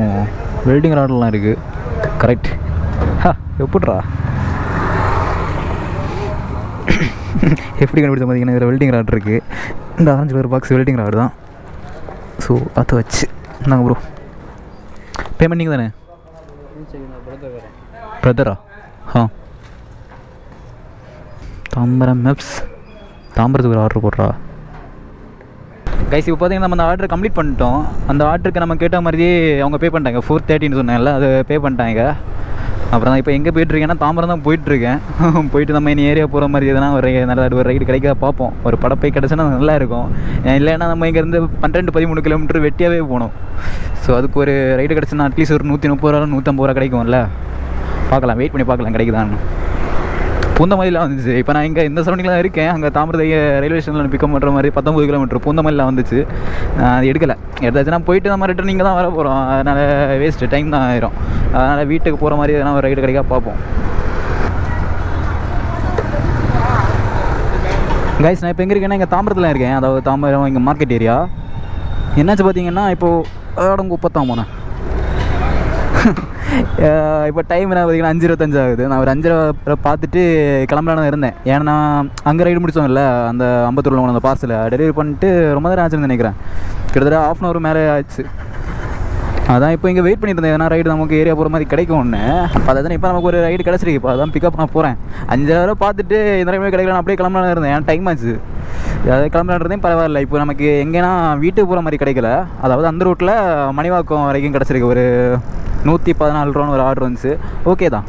வெல்டிங் ராடெலாம் இருக்குது. கரெக்ட். எப்பட்றா எப்படி கண்டுபிடிச்ச பார்த்தீங்கன்னா இதில் வெல்டிங் ராட் இருக்குது. இந்த orange colour box welding rod தான். ஸோ அதை வச்சு நாங்கள் ப்ரோ பேமெண்ட் நீங்கள் தானே? பிரதரா? தாம்பரம் மேப்ஸ், தாம்பரத்துக்கு ஒரு ஆர்டர் போடுறா கைஸ். இப்போ பார்த்தீங்கன்னா நம்ம அந்த ஆர்டர் கம்ப்ளீட் பண்ணிட்டோம். அந்த ஆர்டருக்கு நம்ம கேட்ட மாதிரியே அவங்க பே பண்ணிட்டாங்க. 430 சொன்னாங்கல்ல, அது பே பண்ணிட்டாங்க. அப்புறம் தான் இப்போ எங்கே போயிட்டுருக்கேன்னா தாம்பரம் தான் போயிட்டுருக்கேன். போயிட்டு நம்ம இனி ஏரியா போகிற மாதிரி எதனா ஒரு நல்ல ஒரு ரைடு கிடைக்க பார்ப்போம். ஒரு படப்பை கிடச்சுன்னா நல்லா இருக்கும். இல்லைன்னா நம்ம இங்கேருந்து 12-13 கிலோமீட்டர் வெட்டியாகவே போகணும். ஸோ அதுக்கு ஒரு ரைடு கிடச்சுன்னா அட்லீஸ்ட் ஒரு 130 ரூபா 150 ரூபா கிடைக்கும்ல. பார்க்கலாம், வெயிட் பண்ணி பார்க்கலாம் கிடைக்குதான்னு. பூந்தமல்லியில் வந்துச்சு. இப்போ நான் இங்கே இந்த சரௌண்டிங்கில் இருக்கேன். அங்கே தாம்பரத்தை ரயில்வே ஸ்டேஷனில் பிக்கப் பண்ணுற மாதிரி 19 கிலோமீட்டர் பூந்தமல்லியில் வந்துச்சு. அது எடுக்கலை. எடுத்தாச்சுன்னா போயிட்டு நம்ம ரிட்டர்ன் இங்கே தான் வர போகிறோம். அதனால் வேஸ்ட்டு, டைம் தான் ஆயிரும். அதனால் வீட்டுக்கு போகிற மாதிரி எதனா ஒரு ரைடு கிடைக்கா பார்ப்போம். கைஸ், நான் இப்போ எங்கே இருக்கேன்னா இங்கே தாம்பரத்தில் இருக்கேன். அதாவது தாம்பரம் இங்கே மார்க்கெட் ஏரியா. என்னாச்சு பார்த்தீங்கன்னா இப்போது அடங்குப்பத்தான் போனேன். இப்போ டைம் என்ன பார்த்தீங்கன்னா 5:25 ஆகுது. நான் ஒரு 5:30 பார்த்துட்டு கிளம்பலான்னு இருந்தேன். ஏன்னா அங்கே ரைடு முடித்தோம்ல, அந்த 50 அந்த பார்சலை டெலிவரி பண்ணிட்டு ரொம்ப நேரம் ஆச்சுன்னு நினைக்கிறேன். கிட்டத்தட்ட 1/2 hour மேலே ஆச்சு. அதான் இப்போ இங்கே வெயிட் பண்ணிட்டு இருந்தேன். ஏன்னா ரைடு நமக்கு ஏரியா போகிற மாதிரி கிடைக்கும் ஒன்று. அப்போ அதான் இப்போ நமக்கு ஒரு ரைடு கிடச்சிருக்கு. இப்போ அதான் பிக்கப் நான் போகிறேன். 5:30 பார்த்துட்டு இந்த ரைடு கிடைக்கலாம் அப்படியே கிளம்பலான்னு இருந்தேன். ஏன்னா டைம் ஆச்சு. அதாவது கிளம்பலான்றதையும் பரவாயில்ல. இப்போ நமக்கு எங்கேனா வீட்டுக்கு போகிற மாதிரி கிடைக்கல. அதாவது அந்த ரூட்டில் மணிவாக்கம் வரைக்கும் கிடச்சிருக்கு. ஒரு 114 ரூபான்னு ஒரு ஆர்டர் வந்துச்சு. ஓகே தான்.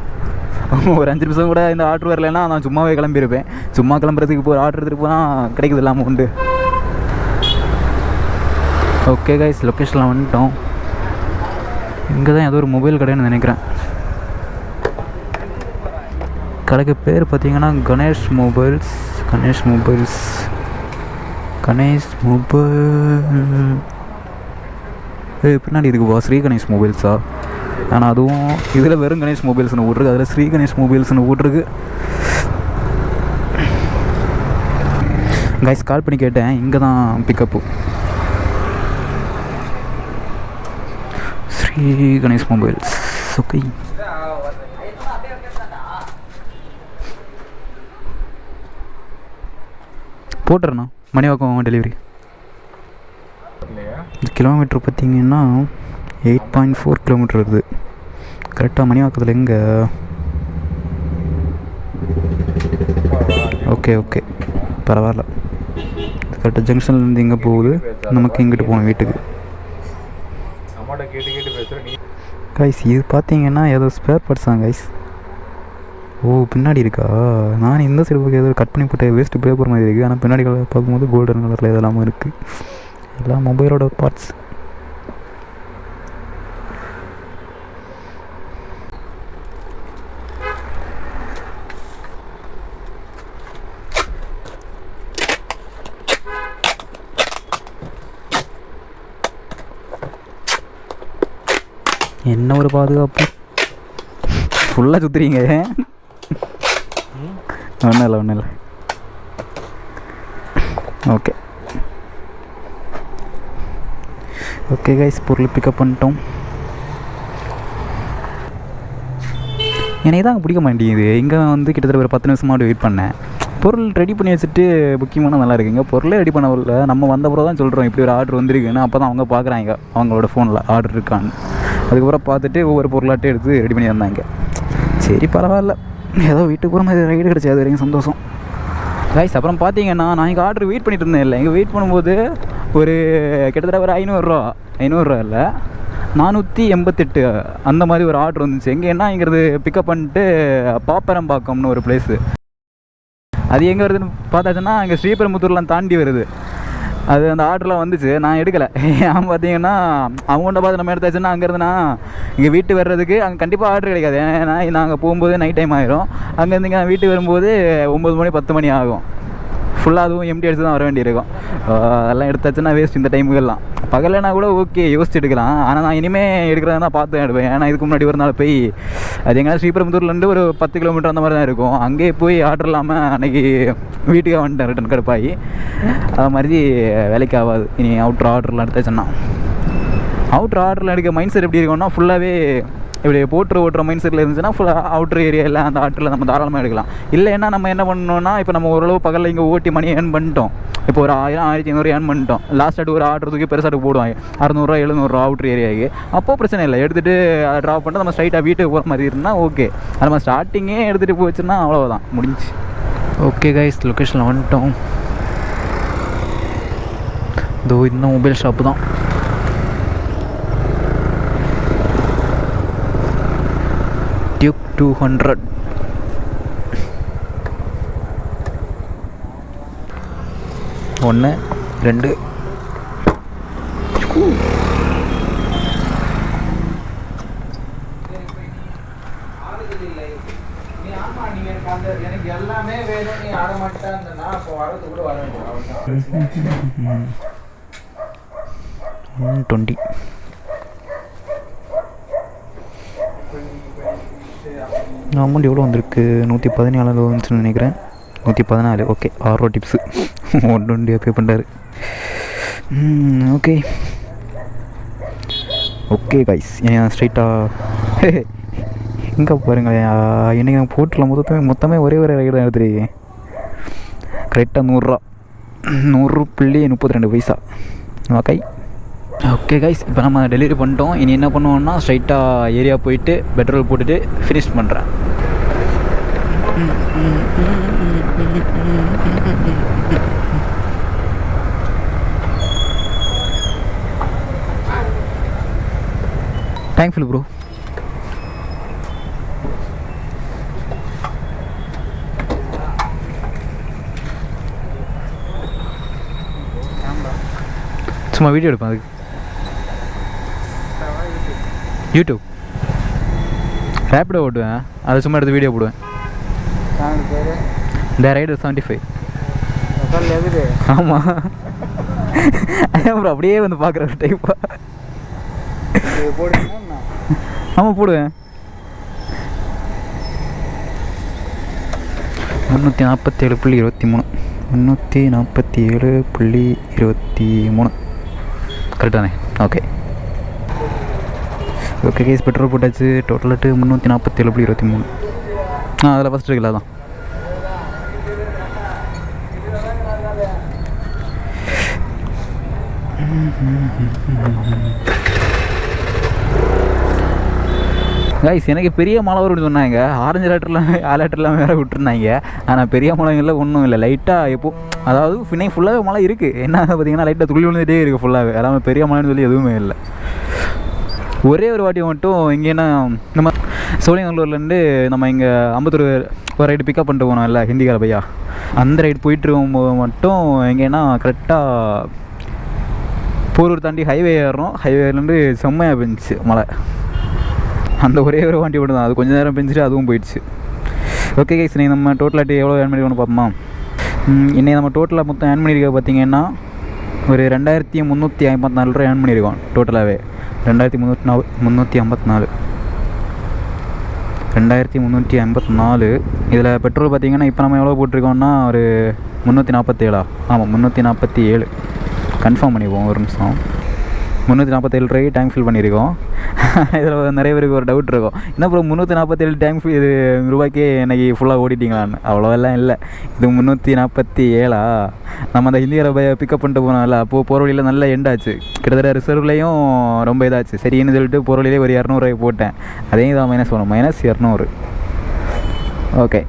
ஒரு 5 நிமிஷம் கூட இந்த ஆர்டர் வரலைன்னா நான் சும்மாவே கிளம்பியிருப்பேன். சும்மா கிளம்புறதுக்கு இப்போ ஒரு ஆர்டர் எடுத்துகிட்டு போனால் கிடைக்குது இல்லாமல் உண்டு. ஓகே கைஸ், லொக்கேஷனில் வந்துட்டோம். இங்கே தான் ஏதோ ஒரு மொபைல் கடைன்னு நினைக்கிறேன். கடைக்கு பேர் பார்த்தீங்கன்னா கணேஷ் மொபைல். பின்னாடி இருக்குப்பா ஸ்ரீ கணேஷ் மொபைல்ஸா? ஆனால் அதுவும் இதில் வெறும் கணேஷ் மொபைல்ஸ்னு ஓட்டுருக்கு, அதில் ஸ்ரீ கணேஷ் மொபைல்ஸ்னு ஓட்டுருக்கு. கைஸ், கால் பண்ணி கேட்டேன். இங்கே தான் pickup. Sri Ganesh mobiles. Okay, போட்டுறேண்ணா. மணிவாக்கம் டெலிவரி. கிலோமீட்டர் பார்த்தீங்கன்னா 8.4 கிலோமீட்டர் வருது. கரெக்டாக மணிவாக்கத்தில் எங்கே? ஓகே பரவாயில்ல. கரெக்டாக ஜங்ஷன்லேருந்து எங்கே போகுது, நமக்கு எங்கிட்டு போகணும் வீட்டுக்கு. கைஸ், இது பார்த்தீங்கன்னா ஏதோ ஸ்பேர் பார்ட்ஸ் தான் கைஸ். ஓ, பின்னாடி இருக்கா? நான் இந்த சைடு ஏதோ கட் பண்ணி போட்ட வேஸ்ட்டு பேப்பர் மாதிரி இருக்குது. ஆனால் பின்னாடி கலர் பார்க்கும்போது கோல்டன் கலரில் இதெல்லாமும் இருக்குது. எல்லாம் மொபைலோட பார்ட்ஸ். என்ன ஒரு பாதுகாப்பு, ஃபுல்லாக சுற்றுறீங்க. ஒன்றும் இல்லை. ஓகே கைஸ், பொருள் பிக்கப் பண்ணிட்டோம். எனக்கு தான் பிடிக்க மாட்டேங்குது. இங்கே வந்து கிட்டத்தட்ட ஒரு 10 நிமிஷமாவது வெயிட் பண்ணேன். பொருள் ரெடி பண்ணி வச்சுட்டு புக்கிங் பண்ணால் நல்லா இருக்குங்க. பொருளே ரெடி பண்ணவில்லை. நம்ம வந்த பிறகு தான் சொல்கிறோம் இப்படி ஒரு ஆர்டர் வந்திருக்குன்னு. அப்போ தான் அவங்க பார்க்குறாங்க அவங்களோட ஃபோனில் ஆர்டர் இருக்கான்னு. அதுக்கப்புறம் பார்த்துட்டு ஒவ்வொரு பொருளாட்டம் எடுத்து ரெடி பண்ணி வந்தாங்க. சரி பரவாயில்ல, ஏதோ வீட்டுக்கு போகிற மாதிரி ரைடு கிடச்சி, அது வரைக்கும் சந்தோஷம். கைஸ் அப்புறம் பார்த்தீங்கன்னா நான் இங்கே ஆர்டர் வெயிட் பண்ணிட்டு இருந்தேன். இல்லை, இங்கே வெயிட் பண்ணும்போது ஒரு கிட்டத்தட்ட ஒரு 500 இல்லை 488 அந்த மாதிரி ஒரு ஆர்டர் வந்துச்சு. எங்கேன்னா இங்கிறது பிக்கப் பண்ணிட்டு பாப்பரம்பாக்கம்னு ஒரு பிளேஸு. அது எங்கே வருதுன்னு பார்த்தாச்சுன்னா இங்கே ஸ்ரீபெரும்புத்தூர்லாம் தாண்டி வருது. அது அந்த ஆர்டர்லாம் வந்துச்சு, நான் எடுக்கலை. ஏன் பார்த்தீங்கன்னா அவங்கள்ட்ட பார்த்து நம்ம எடுத்தாச்சுன்னா அங்கேருந்துனா இங்கே வீட்டு வர்றதுக்கு அங்கே கண்டிப்பாக ஆர்டர் கிடைக்காது. ஏன்னா நாங்கள் போகும்போது நைட் டைம் ஆகிரும். அங்கேருந்து இங்கே வீட்டுக்கு வரும்போது 9 மணி 10 மணி ஆகும். ஃபுல்லாக அதுவும் எம்டி அடிச்சு தான் வர வேண்டியிருக்கும். அதெல்லாம் எடுத்தாச்சுன்னா வேஸ்ட் இந்த டைமுக்கெல்லாம். பகலைனா கூட ஓகே யோசிச்சு எடுக்கலாம். ஆனால் நான் இனிமேல் எடுக்கிறதா தான் பார்த்து எடுப்பேன். ஏன்னா இதுக்கு முன்னாடி ஒரு நாள் போய் அது எங்கன்னா ஸ்ரீபெரும்புத்தூர்லேருந்து ஒரு 10 கிலோமீட்டர் அந்த மாதிரி தான் இருக்கும். அங்கேயே போய் ஆர்டர் இல்லாமல் அன்றைக்கி வீட்டுக்காக வந்துட்டேன், ரிட்டன் கடுப்பாகி. அது மாதிரி வேலைக்கு ஆகாது. இனி அவுட்ரு ஆர்டர்லாம் எடுத்தாச்சுன்னா அவுட்ரு ஆர்டரில் எடுக்க மைண்ட் செட் எப்படி இருக்கும்னா ஃபுல்லாகவே இப்படி ஓட்டுற மைண்ட் செட்டில் இருந்துச்சுன்னா ஃபுல்லாக அவுட்ரு ஏரியாவில் அந்த ஆர்டரில் நம்ம தாராளமாக எடுக்கலாம். இல்லைன்னா நம்ம என்ன பண்ணணும்னா இப்போ நம்ம ஓரளவு பகலில் இங்கே ஓட்டி மணி ஏர்ன் பண்ணிட்டோம். இப்போ ஒரு 1000 1500 ஏர்ன் பண்ணிட்டோம். லாஸ்ட் ஒரு ஆர்டர் தூக்கி பெருசாக போடுவாங்க 600 700 அவுட்ரு ஏரியாவுக்கு. அப்போது பிரச்சனை இல்லை, எடுத்துகிட்டு அதை ட்ராப் பண்ணிட்டு நம்ம ஸ்ட்ரைட்டாக வீட்டுக்கு போகிற மாதிரி இருந்தால் ஓகே. அது நம்ம ஸ்டார்டிங்கே எடுத்துகிட்டு போச்சுன்னா அவ்வளோதான், முடிஞ்சு. ஓகே கைஸ், லொக்கேஷனில் வந்துட்டோம். இதோ இந்த மொபைல் ஷாப்பு தான். டியூக் 200. ஒன்று 2 எனக்கு எல்லாமே வேணும், நீ ஆட மாட்டேன்னா அப்போ வரது கூட வர வேண்டிய 120. அமௌண்ட் எவ்வளோ வந்திருக்கு? 114 வந்துச்சுன்னு நினைக்கிறேன். 114. ஓகே, 6 ரூபா டிப்ஸு. 120 பே பண்ணுறாரு. ஓகே கைஸ், ஏன் ஸ்ட்ரைட்டாக எங்கே பாருங்கள். இன்றைக்கி நான் போட்டில் மொத்தமே ஒரே ரைடு தான் எடுத்துருக்கேன். கரெக்டாக 100 ரூபா, 100.32 ஓகே கைஸ், இப்போ நம்ம டெலிவரி பண்ணிட்டோம். இனி என்ன பண்ணுவோம்னா ஸ்ட்ரைட்டாக ஏரியா போயிட்டு பெட்ரோல் போட்டுட்டு ஃபினிஷ் பண்ணுறேன். Thankful bro. சும்மா வீடியோ எடுப்பேன், அதுக்கு யூடியூப் ரேப்பிடோ ஓட்டுவேன். அதை சும்மா எடுத்து வீடியோ போடுவேன். இந்த ரைடர் 75. ஆமாம், அப்புறம் அப்படியே வந்து பார்க்குற டைப்பா. ஆமாம் போடுவேன். 347.23 347.23 கரெக்டானே? ஓகே கேஸ், பெட்ரோல் போட்டாச்சு. டோட்டலாட்டு 347.23. அதில் ஃபஸ்ட் இருக்குல்ல தான். கைஸ், எனக்கு பெரிய மழை வரும்னு சொன்னாங்க. ஆரஞ்சு அலர்ட்லாம் வேறு விட்டுருந்தாங்க. ஆனால் பெரிய மழைங்களில் ஒன்றும் இல்லை, லைட்டாக எப்போ, அதாவது பின்னை ஃபுல்லாகவே மழை இருக்குது. என்ன பார்த்தீங்கன்னா லைட்டாக துளி விழுந்துகிட்டே இருக்குது ஃபுல்லாகவே. எல்லாமே பெரிய மழைன்னு சொல்லி எதுவுமே இல்லை. ஒரே ஒரு வாட்டி மட்டும் இங்கேன்னா நம்ம சோழிங்கநல்லூர்லேருந்து நம்ம இங்கே அம்பத்தூர் ஒரு ரைடு பிக்கப் பண்ணிட்டு போனோம் இல்லை, ஹிந்திக்கார பையா. அந்த ரைடு போயிட்டு இருக்கும்போது மட்டும் எங்கேன்னா கரெக்டாக போரூர் தாண்டி ஹைவே ஏறுறோம். ஹைவேலேருந்து செம்மையாக பெஞ்சிச்சு மழை. அந்த ஒரே ஒரு வண்டி மட்டும் தான், அது கொஞ்சம் நேரம் பெஞ்சிட்டு அதுவும் போயிடுச்சு. ஓகே கைஸ், நீ நம்ம டோட்டலாட்டி எவ்வளோ ஏர்ன் பண்ணிருக்கோன்னு பார்ப்போமா? இன்றைக்கி நம்ம டோட்டலாக மொத்தம் ஏர்ன் பண்ணியிருக்க பார்த்திங்கன்னா ஒரு 2354 ரூபா ஏர்ன் பண்ணியிருக்கோம். டோட்டலாகவே 2354. இதில் பெட்ரோல் பார்த்திங்கன்னா இப்போ நம்ம எவ்வளோ போட்டிருக்கோம்னா ஒரு 347. ஆமாம் 347. கன்ஃபார்ம் பண்ணிப்போம் ஒரு நிமிஷம். 347 ரூபாய்க்கு டேங்க் ஃபில் பண்ணியிருக்கோம். இதில் நிறைய பேருக்கு ஒரு டவுட் இருக்கும், என்ன ப்ரோ 347 டேங்க் இது ரூபாய்க்கே இன்றைக்கி ஃபுல்லாக ஓடிட்டிங்களான்னு. அவ்வளோவெல்லாம் இல்லை, இது 347. நம்ம அந்த ஹிந்தியரை பிக்கப் பண்ணிட்டு போனோம்ல, அப்போது போகிற வழியில் நல்ல எண்டாச்சு. கிட்டத்தட்ட ரிசர்வ்லேயும் ரொம்ப இதாச்சு. சரின்னு சொல்லிட்டு போகிற வழியிலே ஒரு 200 ரூபாய் போட்டேன். அதையும் இதான் மைனஸ் பண்ணோம், -200. ஓகே,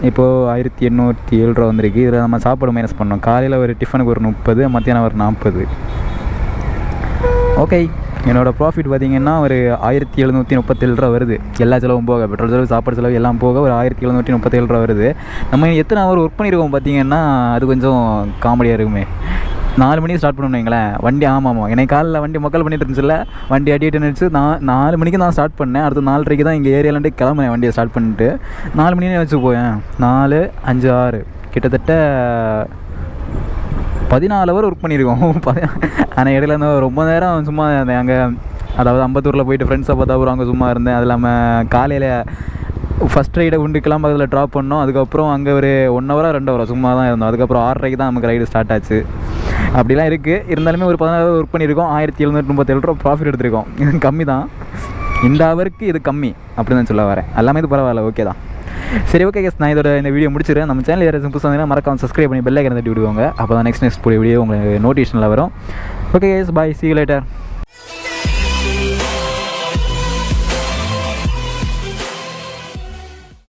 இப்போது 1807 ரூபா வந்திருக்கு. இதில் நம்ம சாப்பாடு மைனஸ் பண்ணோம். காலையில் ஒரு டிஃபனுக்கு ஒரு 30, மத்தியானம் ஒரு 40. ஓகே, என்னோடய ப்ராஃபிட் பார்த்திங்கன்னா ஒரு 1737 ரூபா வருது. எல்லா செலவும் போக, பெட்ரோல் செலவு, சாப்பாடு செலவு எல்லாம் போக ஒரு 1737 ரூபா வருது. நம்ம எத்தனை ஹவர் ஒர்க் பண்ணியிருக்கோம் பார்த்திங்கன்னா அது கொஞ்சம் காமெடியாக இருக்குமே. 4 மணிக்கு ஸ்டார்ட் பண்ணணும் வைங்களேன் வண்டி. ஆமாம், எனக்கு காலையில் வண்டி மக்கள் பண்ணிட்டு இருந்துச்சுல்ல, வண்டி அடிட்டு நினச்சி நான் 4 மணிக்கு தான் ஸ்டார்ட் பண்ணேன். அடுத்து 4:30 தான் இங்கே ஏரியாலேருந்து கிளம்புனேன் வண்டியை ஸ்டார்ட் பண்ணிட்டு. 4 மணினே வச்சு போயேன். 4, 5, 6 கிட்டத்தட்ட 14 ஹவர் ஒர்க் பண்ணியிருக்கோம். ஆனால் இடையில இருந்து ரொம்ப நேரம் சும்மா இருந்தேன் அங்கே. அதாவது அம்பத்தூரில் போயிட்டு ஃப்ரெண்ட்ஸை பார்த்தா அப்புறம் அங்கே சும்மா இருந்தேன். அது இல்லாமல் காலையில் ஃபஸ்ட் ரைடை உண்டு கிளம்பதில் ட்ராப் பண்ணோம். அதுக்கப்புறம் அங்கே ஒரு 1 ஹவரா 2 ஹவரா சும்மா தான் இருந்தோம். அதுக்கப்புறம் 6:30 தான் நமக்கு ரைடு ஸ்டார்ட் ஆச்சு. அப்படிலாம் இருக்குது. இருந்தாலுமே ஒரு 14 ஹவர் ஒர்க் பண்ணியிருக்கோம். 1737 ரூபா ப்ராஃபிட் எடுத்திருக்கோம். இது கம்மி தான், இந்த ஹவருக்கு இது கம்மி அப்படி தான் சொல்ல வரேன். எல்லாமே இது பரவாயில்ல, ஓகே தான். சரி, ஓகே கேஸ், நான் இந்த வீடியோ முடிச்சிடுறேன். நம்ம சேனல் யாராவது புதுசாக வந்தீங்கன்னா மறக்காம சப்ஸ்கிரைப் பண்ணி பெல் ஐக்கன் தட்டி விடுவாங்க. அப்போ தான் நெக்ஸ்ட் போய் வீடியோ உங்களுக்கு நோட்டிஃபிகேஷனில் வரும். Okay guys, bye, see you later.